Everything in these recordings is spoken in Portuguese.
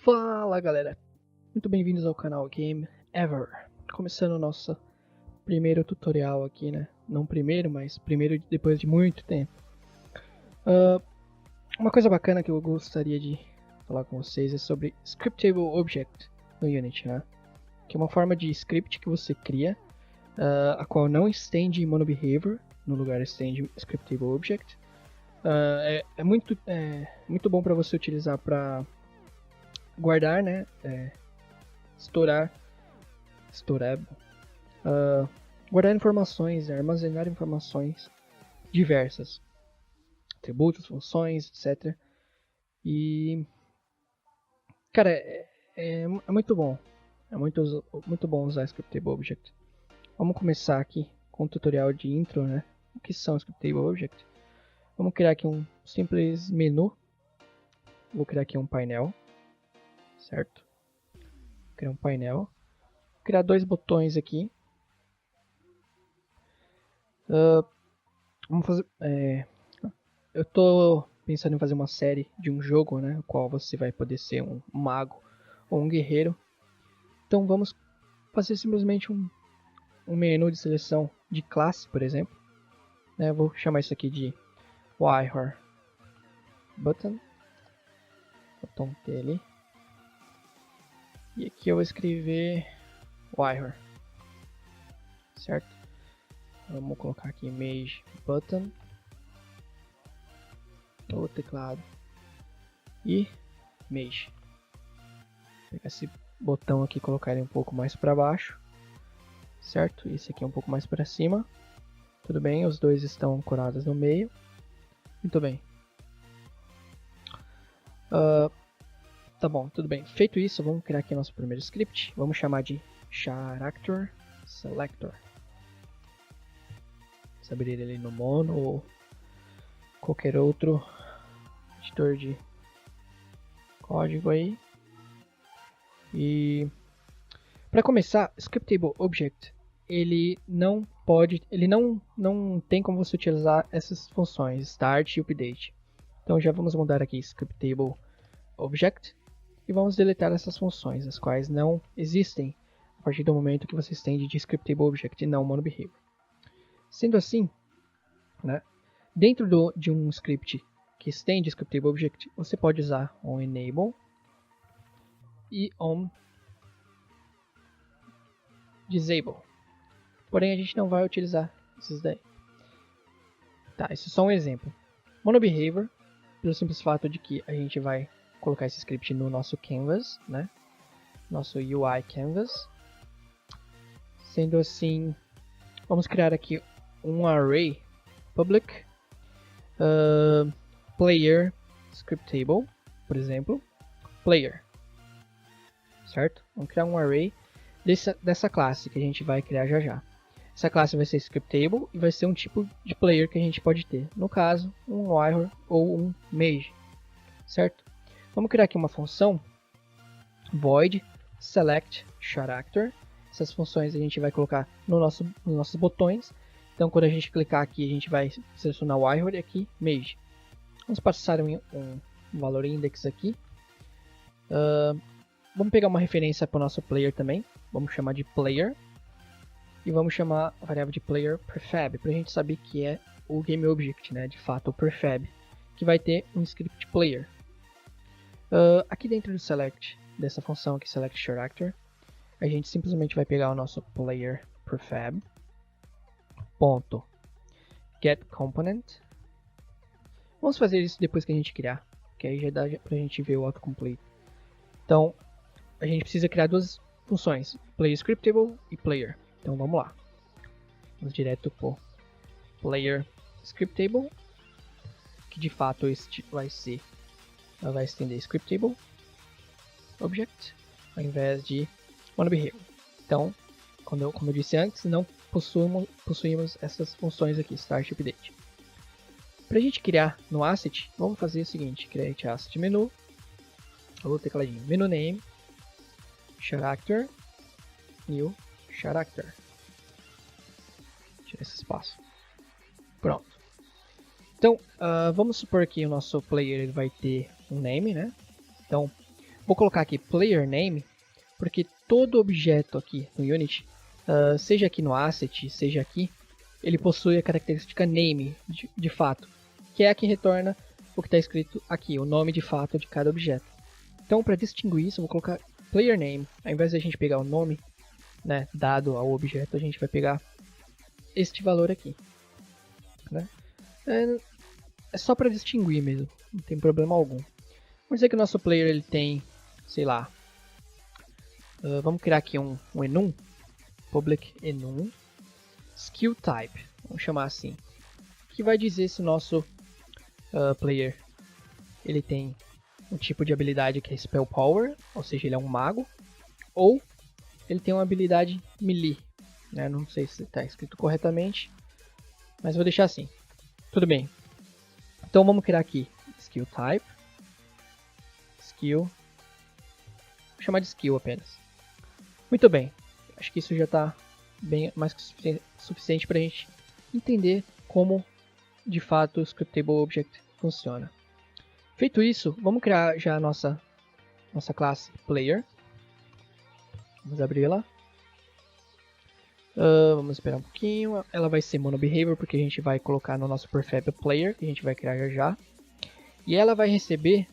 Fala galera, muito bem-vindos ao canal Game Ever. Começando o nosso primeiro tutorial aqui, né? Não primeiro, mas primeiro depois de muito tempo. Uma coisa bacana que eu gostaria de falar com vocês é sobre Scriptable Object no Unity, né? Que é uma forma de script que você cria, a qual não estende MonoBehavior, no lugar estende Scriptable Object. É muito bom para você utilizar para guardar, né? Guardar informações, armazenar informações diversas, atributos, funções, etc. E, cara, é muito bom. É muito bom usar Scriptable Object. Vamos começar aqui com o tutorial de intro, né? O que são Scriptable Object? Vamos criar aqui um simples menu. Vou criar aqui um painel, certo? Vou criar um painel. Vou criar dois botões aqui. Vamos fazer. Eu tô pensando em fazer uma série de um jogo, né? No qual você vai poder ser um mago ou um guerreiro. Então vamos fazer simplesmente um menu de seleção de classe, por exemplo. Eu vou chamar isso aqui de Warrior Button. Botão dele. E aqui eu vou escrever Warrior. Certo? Vamos colocar aqui Mage Button. O teclado. E Mage. Vou pegar esse botão aqui e colocar ele um pouco mais para baixo. Certo? Esse aqui é um pouco mais para cima. Tudo bem, os dois estão ancorados no meio. Muito bem. Tá bom, tudo bem. Feito isso, vamos criar aqui nosso primeiro script. Vamos chamar de Character Selector. Vamos abrir ele no Mono ou qualquer outro editor de código aí. E para começar, Scriptable Object ele não tem como você utilizar essas funções start e update. Então já vamos mudar aqui Scriptable Object e vamos deletar essas funções, as quais não existem a partir do momento que você estende de Scriptable Object e não MonoBehavior. Sendo assim, né, dentro de um script que estende Scriptable Object, você pode usar onEnable e onDisable. Porém, a gente não vai utilizar esses daí. Tá, isso é só um exemplo. MonoBehavior, pelo simples fato de que a gente vai colocar esse script no nosso canvas, né? Nosso UI canvas. Sendo assim, vamos criar aqui um array public player scriptable, por exemplo, player, certo? Vamos criar um array dessa classe que a gente vai criar já já. Essa classe vai ser scriptable e vai ser um tipo de player que a gente pode ter. No caso, um warrior ou um mage, certo? Vamos criar aqui uma função void select character. Essas funções a gente vai colocar nos nossos botões. Então, quando a gente clicar aqui, a gente vai selecionar o warrior e aqui mage. Vamos passar um valor index aqui. Vamos pegar uma referência para o nosso player também. Vamos chamar de player. E vamos chamar a variável de player prefab, para a gente saber que é o GameObject, né? De fato, o prefab, que vai ter um script player. Aqui dentro do select, dessa função aqui, select character, a gente simplesmente vai pegar o nosso player prefab, ponto, get component. Vamos fazer isso depois que a gente criar, que aí já dá pra gente ver o autocomplete. Então, a gente precisa criar duas funções, player scriptable e player. Então vamos lá. Vamos direto pro player scriptable, que de fato este vai estender scriptable object ao invés de MonoBehavior. Então, como eu disse antes, não possuímos essas funções aqui, start e update. Para a gente criar no asset, vamos fazer o seguinte: create asset menu, ou tecladinho, menu name, character, new character. Tira esse espaço. Pronto. Então, vamos supor que o nosso player ele vai ter um name, né? Então, Vou colocar aqui player name, porque todo objeto aqui no Unity, seja aqui no asset, seja aqui, ele possui a característica name, de fato, que é a que retorna o que está escrito aqui, o nome de fato de cada objeto. Então, para distinguir isso, eu vou colocar player name. Ao invés de a gente pegar o nome, né, dado ao objeto, a gente vai pegar este valor aqui. Né? É só para distinguir mesmo, não tem problema algum. Vamos dizer que o nosso player ele tem, sei lá, vamos criar aqui um enum, public enum, skill type, vamos chamar assim, que vai dizer se o nosso player ele tem um tipo de habilidade que é spell power, ou seja, ele é um mago, ou ele tem uma habilidade melee, né? Não sei se está escrito corretamente, mas vou deixar assim. Tudo bem. Então vamos criar aqui skill type, skill, vou chamar de skill apenas. Muito bem, acho que isso já está bem mais que suficiente para a gente entender como de fato o Scriptable Object funciona. Feito isso, vamos criar já a nossa classe Player. Vamos abri-la. Vamos esperar um pouquinho. Ela vai ser MonoBehavior porque a gente vai colocar no nosso Prefab Player, que a gente vai criar já já. E ela vai receber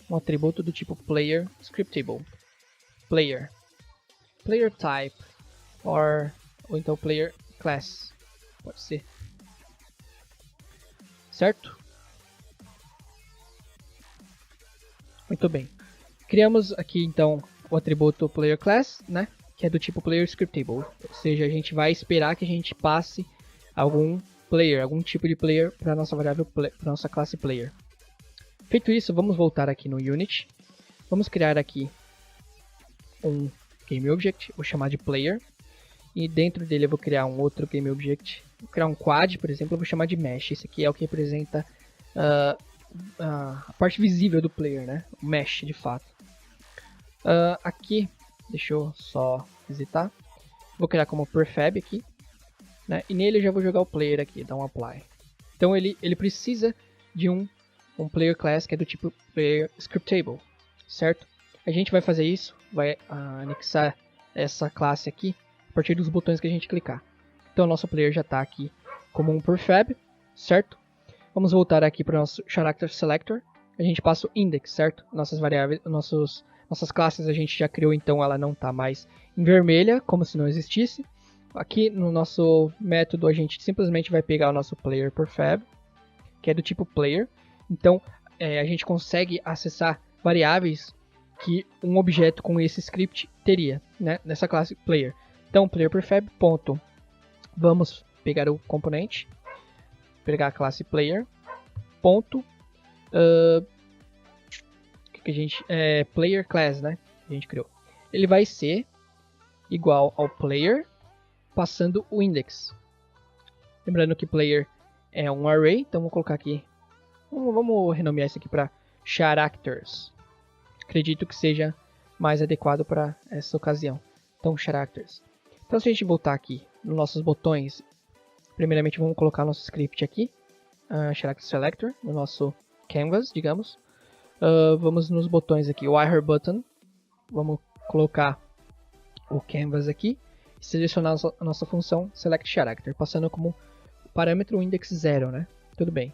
um atributo do tipo Player Scriptable. Player. Player Type. Ou então Player Class. Pode ser. Certo? Muito bem. Criamos aqui então o atributo Player Class, né? Que é do tipo Player Scriptable. Ou seja, a gente vai esperar que a gente passe algum player, algum tipo de player para nossa variável, para nossa classe Player. Feito isso, vamos voltar aqui no Unity. Vamos criar aqui um Game Object, vou chamar de Player. E dentro dele eu vou criar um outro Game Object. Vou criar um Quad, por exemplo, eu vou chamar de Mesh. Esse aqui é o que representa a parte visível do player, né? O Mesh, de fato. Aqui, deixa eu só visitar. Vou criar como Prefab aqui. Né? E nele eu já vou jogar o player aqui, dar um Apply. Então ele precisa de um Player Class que é do tipo Player Scriptable, certo? A gente vai fazer isso, vai anexar essa classe aqui a partir dos botões que a gente clicar. Então o nosso player já está aqui como um Prefab, certo? Vamos voltar aqui para o nosso Character Selector. A gente passa o index, certo? Nossas variáveis, nossas classes a gente já criou, então ela não está mais em vermelha, como se não existisse. Aqui no nosso método a gente simplesmente vai pegar o nosso player Prefab, que é do tipo player. Então a gente consegue acessar variáveis que um objeto com esse script teria, né? Nessa classe player. Então player Prefab ponto. Vamos pegar o componente, pegar a classe player ponto que a gente player class, né? A gente criou. Ele vai ser igual ao player passando o index. Lembrando que player é um array, então vou colocar aqui. Vamos renomear isso aqui para characters. Acredito que seja mais adequado para essa ocasião. Então characters. Então se a gente voltar aqui nos nossos botões, primeiramente vamos colocar nosso script aqui, character selector, no nosso canvas, digamos. Vamos nos botões aqui, o wire button, vamos colocar o canvas aqui e selecionar a nossa função select character, passando como parâmetro index 0, né? Tudo bem.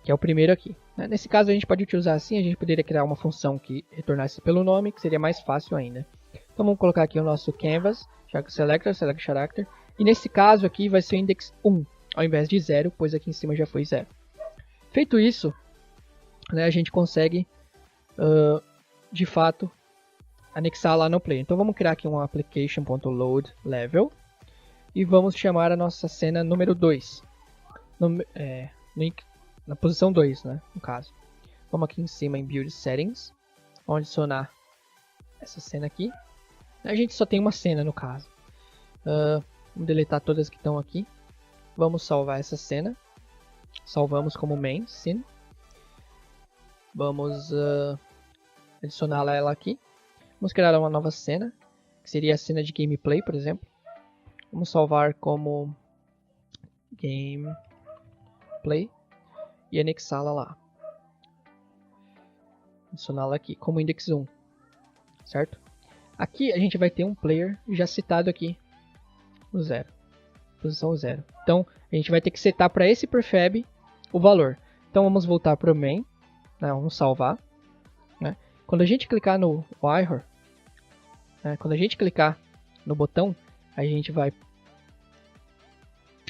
Que é o primeiro aqui. Nesse caso a gente pode utilizar assim, a gente poderia criar uma função que retornasse pelo nome, que seria mais fácil ainda. Então vamos colocar aqui o nosso canvas, character selector, select character, e nesse caso aqui vai ser o index 1, ao invés de 0, pois aqui em cima já foi 0. Feito isso, né, a gente consegue, de fato, anexar lá no player. Então vamos criar aqui um application.loadLevel e vamos chamar a nossa cena número 2. Na posição 2, né, no caso. Vamos aqui em cima em Build Settings. Vamos adicionar essa cena aqui. A gente só tem uma cena no caso. Vamos deletar todas que estão aqui. Vamos salvar essa cena. Salvamos como main scene. Vamos adicionar ela aqui. Vamos criar uma nova cena, que seria a cena de gameplay, por exemplo. Vamos salvar como gameplay e anexá-la lá. Adicioná-la aqui como index 1. certo? Aqui a gente vai ter um player já setado aqui no 0, posição 0. Então a gente vai ter que setar para esse prefab o valor. Então vamos voltar para o main, né? Vamos salvar. Né? Quando a gente clicar no wire, né? Quando a gente clicar no botão, a gente vai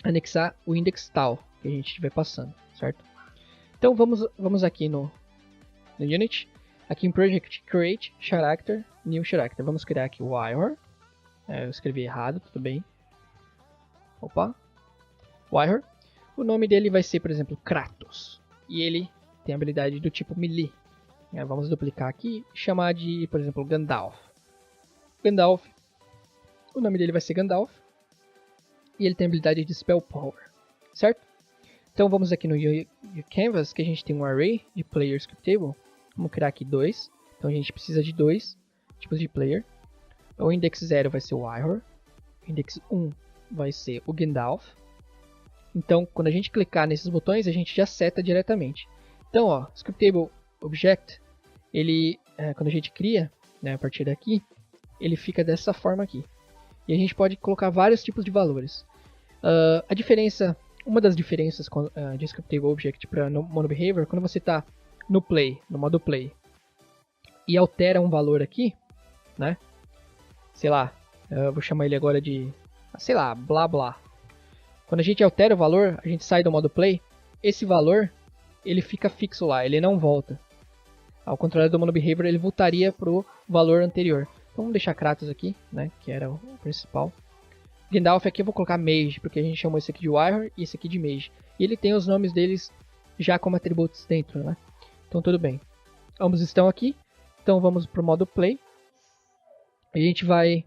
anexar o index tal que a gente estiver passando, certo? Então vamos aqui no Unity, aqui em Project Create Character, New Character. Vamos criar aqui o wire. Eu escrevi errado, tudo bem. Opa, wire. O nome dele vai ser, por exemplo, Kratos. E ele tem a habilidade do tipo melee. Vamos duplicar aqui e chamar de, por exemplo, Gandalf. Gandalf. O nome dele vai ser Gandalf. E ele tem a habilidade de Spell Power, certo? Então vamos aqui no Canvas, que a gente tem um array de player scriptable. Vamos criar aqui 2. Então a gente precisa de 2 tipos de player. O index 0 vai ser o wire. O index 1 vai ser o Gandalf. Então quando a gente clicar nesses botões, a gente já seta diretamente. Então, ó, scriptable object, ele, quando a gente cria, né, a partir daqui, ele fica dessa forma aqui. E a gente pode colocar vários tipos de valores. A diferença, uma das diferenças de scriptable object para monobehavior, quando você está no play, no modo play, e altera um valor aqui, né? Sei lá, eu vou chamar ele agora de, sei lá, blá blá. Quando a gente altera o valor, a gente sai do modo play, esse valor ele fica fixo lá, ele não volta. Ao contrário do monobehavior, ele voltaria para o valor anterior. Então vamos deixar Kratos aqui, né, que era o principal. Gandalf aqui eu vou colocar Mage, porque a gente chamou esse aqui de Wire e esse aqui de Mage. E ele tem os nomes deles já como atributos dentro, né? Então tudo bem. Ambos estão aqui. Então vamos para o modo Play. A gente vai...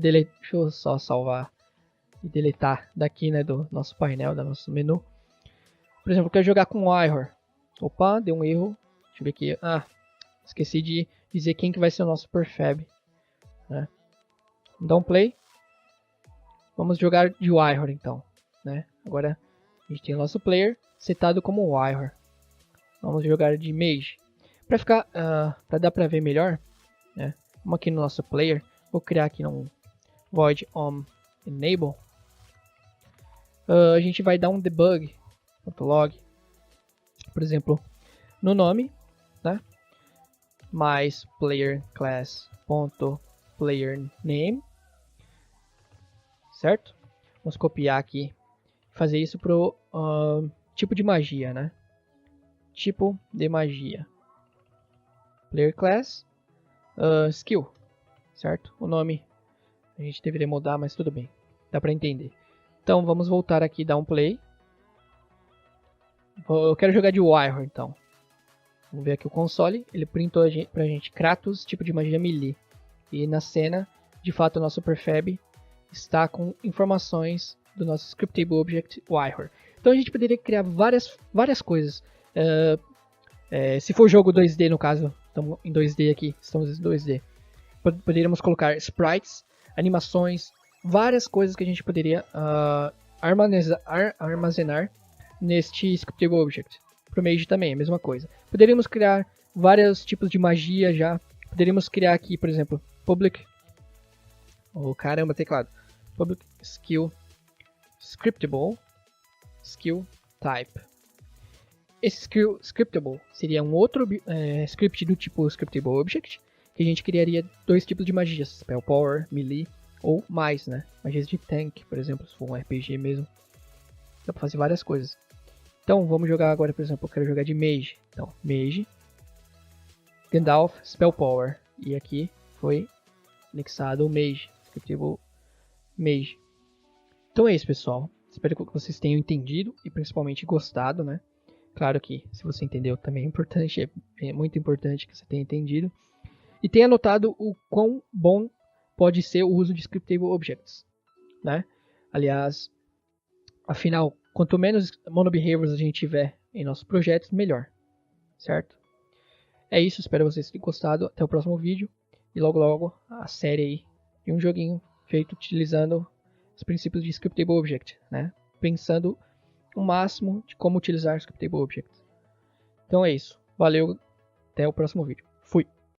deixa eu só salvar e deletar daqui, né, do nosso painel, do nosso menu. Por exemplo, eu quero jogar com Wire. Opa, deu um erro. Deixa eu ver aqui. Esqueci de dizer quem que vai ser o nosso prefab. Né? Vamos dar um play. Vamos jogar de Wire então. Né? Agora a gente tem o nosso player setado como Wire. Vamos jogar de Mage. Para ficar, para dar para ver melhor, né? Vamos aqui no nosso player. Vou criar aqui um void enable. A gente vai dar um debug.log. Por exemplo, no nome, né? Mais player class.player name, certo? Vamos copiar aqui e fazer isso pro tipo de magia, né? Tipo de magia. Player class skill, certo? O nome a gente deveria mudar, mas tudo bem, dá para entender. Então vamos voltar aqui e dar um play. Eu quero jogar de Wire então. Vamos ver aqui o console, ele printou pra gente Kratos, tipo de magia melee. E na cena, de fato, o nosso prefab está com informações do nosso scriptable object Wire. Então a gente poderia criar várias coisas. Se for jogo 2D, no caso, estamos em 2D aqui, estamos em 2D. Poderíamos colocar sprites, animações, várias coisas que a gente poderia armazenar neste scriptable object. Pro Mage também, a mesma coisa. Poderíamos criar vários tipos de magia já. Poderíamos criar aqui, por exemplo, public... caramba, teclado. Public skill scriptable skill type. Esse skill scriptable seria um outro script do tipo scriptable object, que a gente criaria dois tipos de magias, spell power, melee ou mais, né? Magias de tank, por exemplo, se for um RPG mesmo. Dá pra fazer várias coisas. Então vamos jogar agora, por exemplo, eu quero jogar de Mage. Então, Mage, Gandalf, Spell Power. E aqui foi anexado o Mage, scriptable Mage. Então é isso, pessoal. Espero que vocês tenham entendido e principalmente gostado, né? Claro que se você entendeu também é importante, é muito importante que você tenha entendido. E tenha notado o quão bom pode ser o uso de scriptable objects, né? Aliás, afinal, quanto menos monobehaviors a gente tiver em nossos projetos, melhor, certo? É isso, espero vocês tenham gostado. Até o próximo vídeo. E logo logo a série aí de um joguinho feito utilizando os princípios de Scriptable Object, né? Pensando o máximo de como utilizar Scriptable Object. Então é isso. Valeu, até o próximo vídeo.